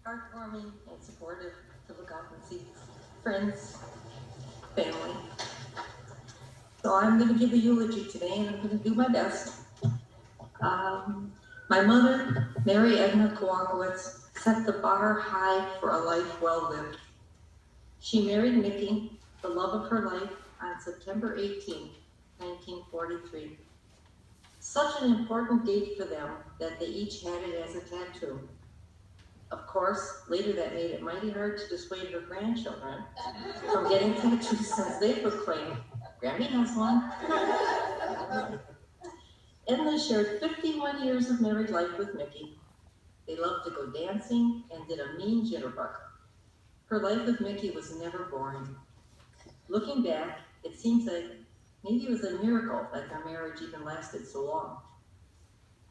heartwarming and supportive to look out and see friends, family. So I'm going to give a eulogy today, and I'm going to do my best. My mother, Mary Edna Kowalkiewicz, set the bar high for a life well lived. She married Mickey, the love of her life, on September 18, 1943. Such an important date for them that they each had it as a tattoo. Of course, later that made it mighty hard to dissuade her grandchildren from getting tattoos since they proclaimed, Grammy has one. Edna shared 51 years of married life with Mickey. They loved to go dancing and did a mean jitterbug. Her life with Mickey was never boring. Looking back, it seems like maybe it was a miracle that their marriage even lasted so long.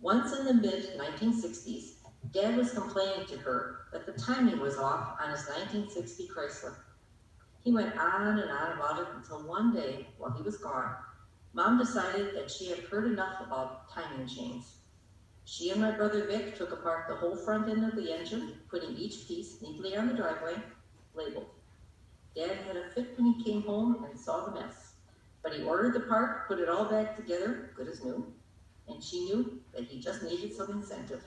Once in the mid-1960s, Dad was complaining to her that the timing was off on his 1960 Chrysler. He went on and on about it until one day, while he was gone, Mom decided that she had heard enough about timing chains. She and my brother Vic took apart the whole front end of the engine, putting each piece neatly on the driveway, labeled. Dad had a fit when he came home and saw the mess, but he ordered the part, put it all back together, good as new, and she knew that he just needed some incentive.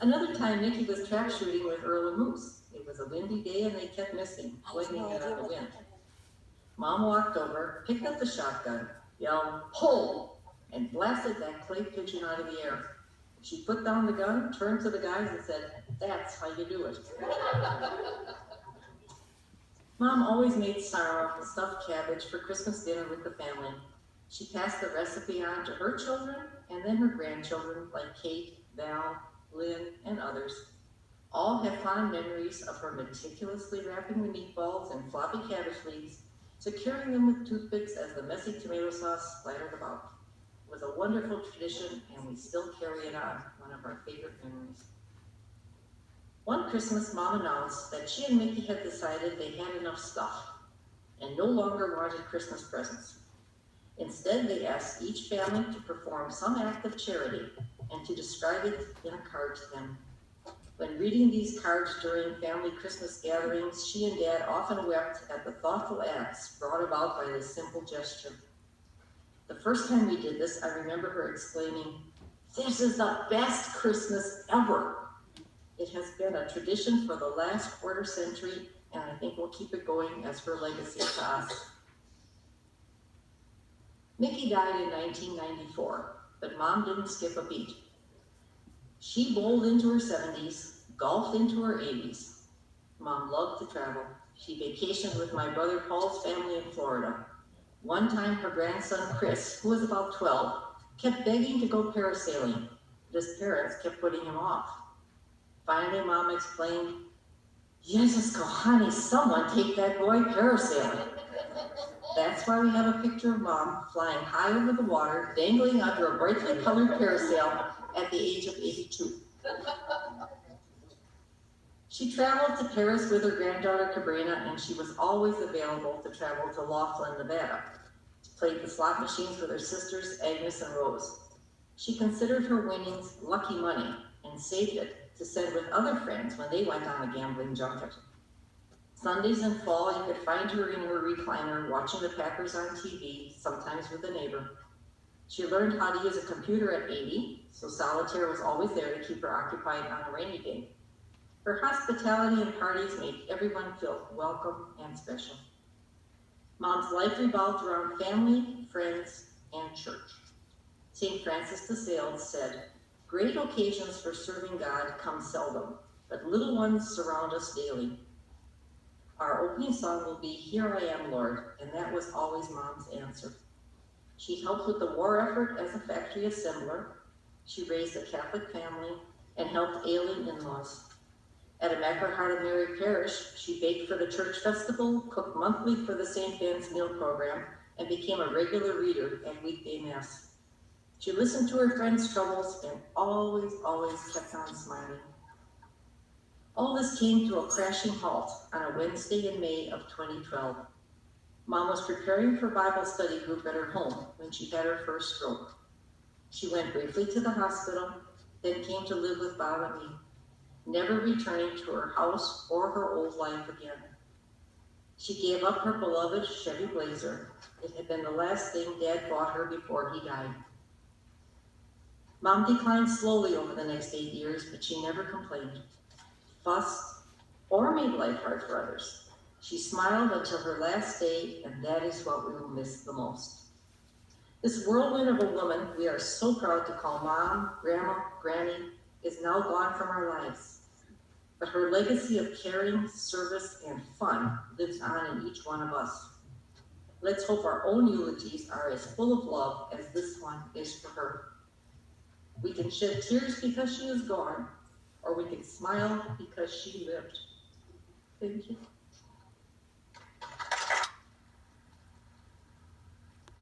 Another time, Mickey was trap shooting with Earl and Moose. It was a windy day and they kept missing, blaming it on the wind. Mom walked over, picked up the shotgun, yelled, pull, and blasted that clay pigeon out of the air. She put down the gun, turned to the guys and said, that's how you do it. Mom always made sorrow and stuffed cabbage for Christmas dinner with the family. She passed the recipe on to her children and then her grandchildren like Kate, Val, Lynn, and others. All have fond memories of her meticulously wrapping the meatballs in floppy cabbage leaves, securing them with toothpicks as the messy tomato sauce splattered about. It was a wonderful tradition, and we still carry it on, one of our favorite memories. One Christmas, Mom announced that she and Mickey had decided they had enough stuff and no longer wanted Christmas presents. Instead, they asked each family to perform some act of charity and to describe it in a card to them. When reading these cards during family Christmas gatherings, she and Dad often wept at the thoughtful acts brought about by this simple gesture. The first time we did this, I remember her exclaiming, "This is the best Christmas ever." It has been a tradition for the last quarter century, and I think we'll keep it going as her legacy to us. Mickey died in 1994, but Mom didn't skip a beat. She bowled into her 70s, golfed into her 80s. Mom loved to travel. She vacationed with my brother Paul's family in Florida. One time her grandson Chris, who was about 12, kept begging to go parasailing, but his parents kept putting him off. Finally, Mom explained, Jesus kohani, someone take that boy parasailing. That's why we have a picture of Mom flying high over the water, dangling under a brightly colored parasail at the age of 82. She traveled to Paris with her granddaughter Cabrina, and she was always available to travel to Laughlin, Nevada, to play the slot machines with her sisters Agnes and Rose. She considered her winnings lucky money and saved it to send with other friends when they went on a gambling junket. Sundays in fall, you could find her in her recliner watching the Packers on TV, sometimes with a neighbor. She learned how to use a computer at 80, so solitaire was always there to keep her occupied on a rainy day. Her hospitality and parties made everyone feel welcome and special. Mom's life revolved around family, friends, and church. St. Francis de Sales said, "Great occasions for serving God come seldom, but little ones surround us daily." Our opening song will be Here I Am, Lord, and that was always Mom's answer. She helped with the war effort as a factory assembler. She raised a Catholic family and helped ailing in-laws. At Immaculate Heart of Mary Parish, she baked for the church festival, cooked monthly for the St. Ben's meal program, and became a regular reader at weekday mass. She listened to her friends' troubles and always kept on smiling. All this came to a crashing halt on a Wednesday in May of 2012. Mom was preparing for Bible study group at her home when she had her first stroke. She went briefly to the hospital, then came to live with Bob and me, never returning to her house or her old life again. She gave up her beloved Chevy Blazer. It had been the last thing Dad bought her before he died. Mom declined slowly over the next 8 years, but she never complained, fussed, or made life hard for others. She smiled until her last day, and that is what we will miss the most. This whirlwind of a woman we are so proud to call Mom, Grandma, Granny is now gone from our lives. But her legacy of caring, service, and fun lives on in each one of us. Let's hope our own eulogies are as full of love as this one is for her. We can shed tears because she is gone, or we can smile because she lived. Thank you.